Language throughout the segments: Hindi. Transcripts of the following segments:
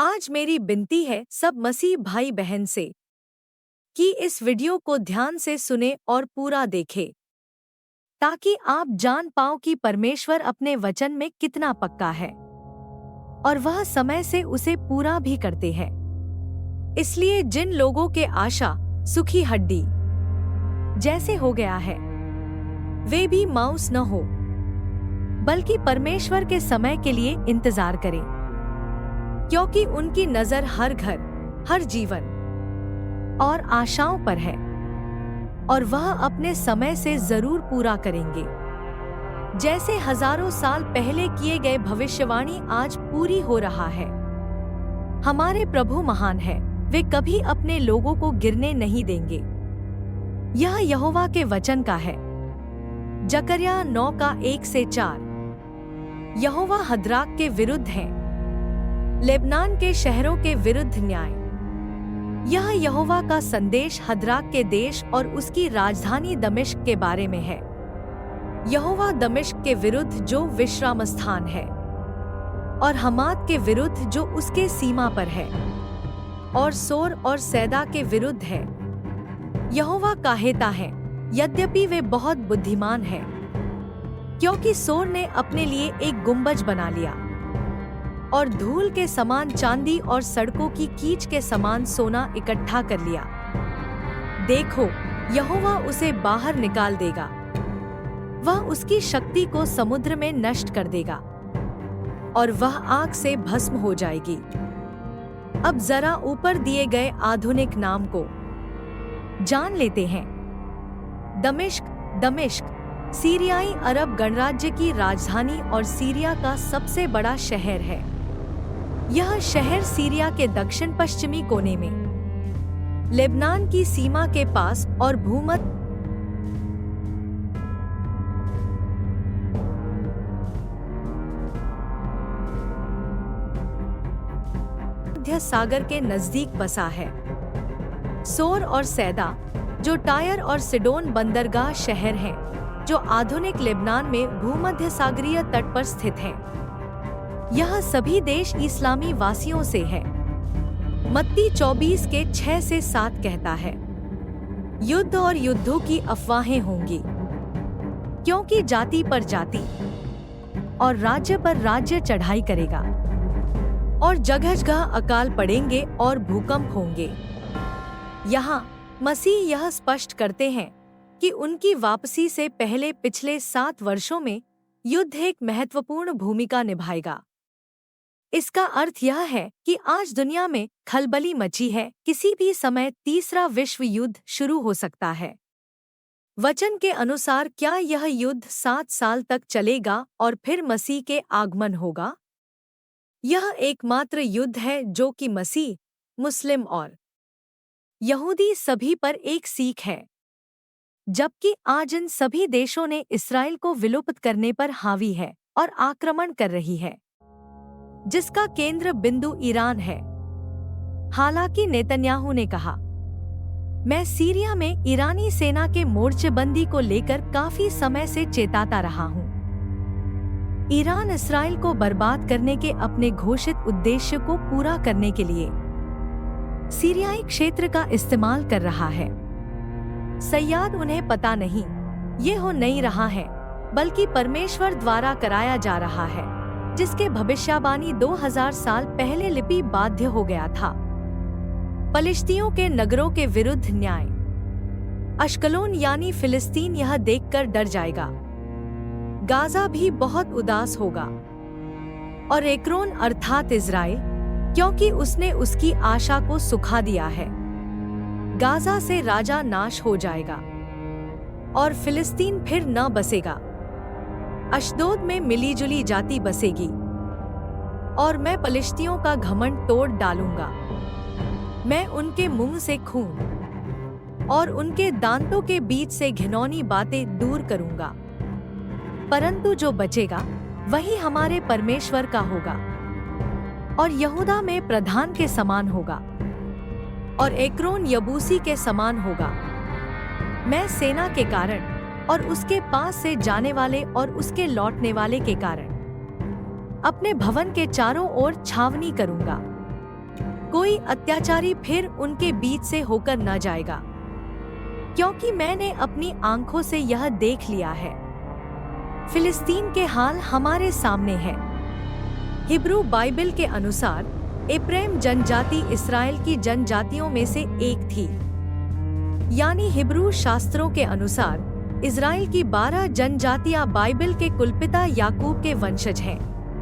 आज मेरी विनती है सब मसीह भाई बहन से कि इस वीडियो को ध्यान से सुने और पूरा देखें, ताकि आप जान पाओ कि परमेश्वर अपने वचन में कितना पक्का है और वह समय से उसे पूरा भी करते हैं। इसलिए जिन लोगों के आशा सूखी हड्डी जैसे हो गया है, वे भी मायूस न हो, बल्कि परमेश्वर के समय के लिए इंतजार करें, क्योंकि उनकी नजर हर घर, हर जीवन और आशाओं पर है और वह अपने समय से जरूर पूरा करेंगे। जैसे हजारों साल पहले किए गए भविष्यवाणी आज पूरी हो रहा है। हमारे प्रभु महान है, वे कभी अपने लोगों को गिरने नहीं देंगे। यह यहोवा के वचन का है। जकर्या 9:1-4। यहोवा हद्राक के विरुद्ध है, लेबनान के शहरों के विरुद्ध न्याय। यह यहोवा का संदेश हद्राक के देश और उसकी राजधानी दमिश्क के बारे में है। यहोवा दमिश्क के विरुद्ध जो विश्राम स्थान है, और हमात के विरुद्ध जो उसके सीमा पर है, और सोर और सैदा के विरुद्ध है। यहोवा काहेता है, यद्यपि वे बहुत बुद्धिमान है, क्योंकि सोर ने अपने लिए एक गुंबज बना लिया और धूल के समान चांदी और सड़कों की कीच के समान सोना इकट्ठा कर लिया। देखो, यहोवा उसे बाहर निकाल देगा, वह उसकी शक्ति को समुद्र में नष्ट कर देगा और वह आग से भस्म हो जाएगी। अब जरा ऊपर दिए गए आधुनिक नाम को जान लेते हैं। दमिश्क सीरियाई अरब गणराज्य की राजधानी और सीरिया का सबसे बड़ा शहर है। यह शहर सीरिया के दक्षिण पश्चिमी कोने में लेबनान की सीमा के पास और भूमध्य सागर के नजदीक बसा है। सोर और सैदा, जो टायर और सिडोन बंदरगाह शहर हैं, जो आधुनिक लेबनान में भूमध्य सागरीय तट पर स्थित हैं। यह सभी देश इस्लामी वासियों से है। मत्ती 24:6-7 कहता है, युद्ध और युद्धों की अफवाहें होंगी, क्योंकि जाति पर जाति और राज्य पर राज्य चढ़ाई करेगा और जगह-जगह अकाल पड़ेंगे और भूकंप होंगे। यहाँ मसीह यह स्पष्ट करते हैं कि उनकी वापसी से पहले पिछले 7 वर्षों में युद्ध एक महत्वपूर्ण भूमिका निभाएगा। इसका अर्थ यह है कि आज दुनिया में खलबली मची है, किसी भी समय तीसरा विश्व युद्ध शुरू हो सकता है। वचन के अनुसार क्या यह युद्ध 7 साल तक चलेगा और फिर मसीह के आगमन होगा? यह एकमात्र युद्ध है जो कि मसीह, मुस्लिम और यहूदी सभी पर एक सीख है। जबकि आज इन सभी देशों ने इस्राएल को विलुप्त करने पर हावी है और आक्रमण कर रही है, जिसका केंद्र बिंदु ईरान है। हालांकि नेतन्याहू ने कहा, मैं सीरिया में ईरानी सेना के मोर्चेबंदी को लेकर काफी समय से चेताता रहा हूँ। ईरान इस्राएल को बर्बाद करने के अपने घोषित उद्देश्य को पूरा करने के लिए सीरियाई क्षेत्र का इस्तेमाल कर रहा है। सयाद उन्हें पता नहीं, ये हो नहीं रहा है, बल्कि परमेश्वर द्वारा कराया जा रहा है, जिसके भविष्यवाणी 2000 साल पहले लिपि बाध्य हो गया था। फलिश्तियों के नगरों के विरुद्ध न्याय। अश्कलोन यानी फिलिस्तीन यह देखकर डर जाएगा। गाजा भी बहुत उदास होगा और एक्रोन अर्थात इज़राइल, क्योंकि उसने उसकी आशा को सुखा दिया है। गाजा से राजा नाश हो जाएगा और फिलिस्तीन फिर न बसेगा। अशदोद में मिलीजुली जाति बसेगी और मैं फलिश्तियों का घमंड तोड़ डालूंगा। मैं उनके मुंह से खून और उनके दांतों के बीच से घिनौनी बातें दूर करूंगा। परंतु जो बचेगा वही हमारे परमेश्वर का होगा और यहूदा में प्रधान के समान होगा और एक्रोन यबूसी के समान होगा। मैं सेना के कारण और उसके पास से जाने वाले और उसके लौटने वाले के कारण अपने भवन के चारों ओर छावनी करूंगा कोई अत्याचारी फिर उनके बीच से होकर न जाएगा, क्योंकि मैंने अपनी आंखों से यह देख लिया है। फिलिस्तीन के हाल हमारे सामने है। हिब्रू बाइबल के अनुसार एप्रैम जनजाति इस्राएल की जनजातियों में से एक थी, यानी हिब्रू शास्त्रों के अनुसार इस्राएल की 12 जनजातियां बाइबल के कुलपिता याकूब के वंशज हैं,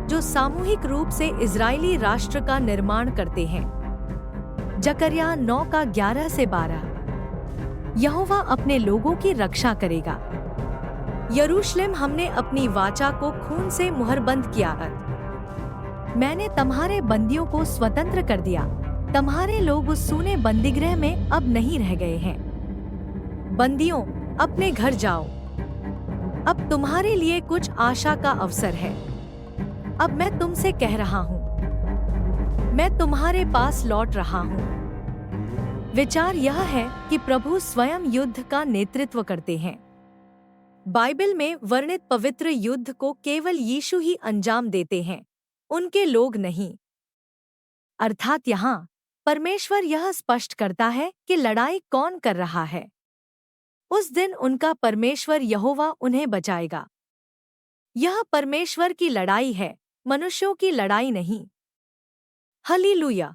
जो सामूहिक रूप से इजरायली राष्ट्र का निर्माण करते हैं। जकरिया 9 का 11 से 12। यहोवा अपने लोगों की रक्षा करेगा। यरूशलेम, हमने अपनी वाचा को खून से मुहरबंद किया। मैंने तुम्हारे बंदियों को स्वतंत्र कर दिया। तुम्हारे लोग उस सूने बंदीगृह में अब नहीं रह गए हैं। बंदियों, अपने घर जाओ। अब तुम्हारे लिए कुछ आशा का अवसर है। अब मैं तुमसे कह रहा हूँ, मैं तुम्हारे पास लौट रहा हूँ। विचार यह है कि प्रभु स्वयं युद्ध का नेतृत्व करते हैं। बाइबल में वर्णित पवित्र युद्ध को केवल यीशु ही अंजाम देते हैं, उनके लोग नहीं। अर्थात यहाँ परमेश्वर यह स्पष्ट करता है कि लड़ाई कौन कर रहा है। उस दिन उनका परमेश्वर यहोवा उन्हें बचाएगा। यह परमेश्वर की लड़ाई है, मनुष्यों की लड़ाई नहीं। हालेलुया।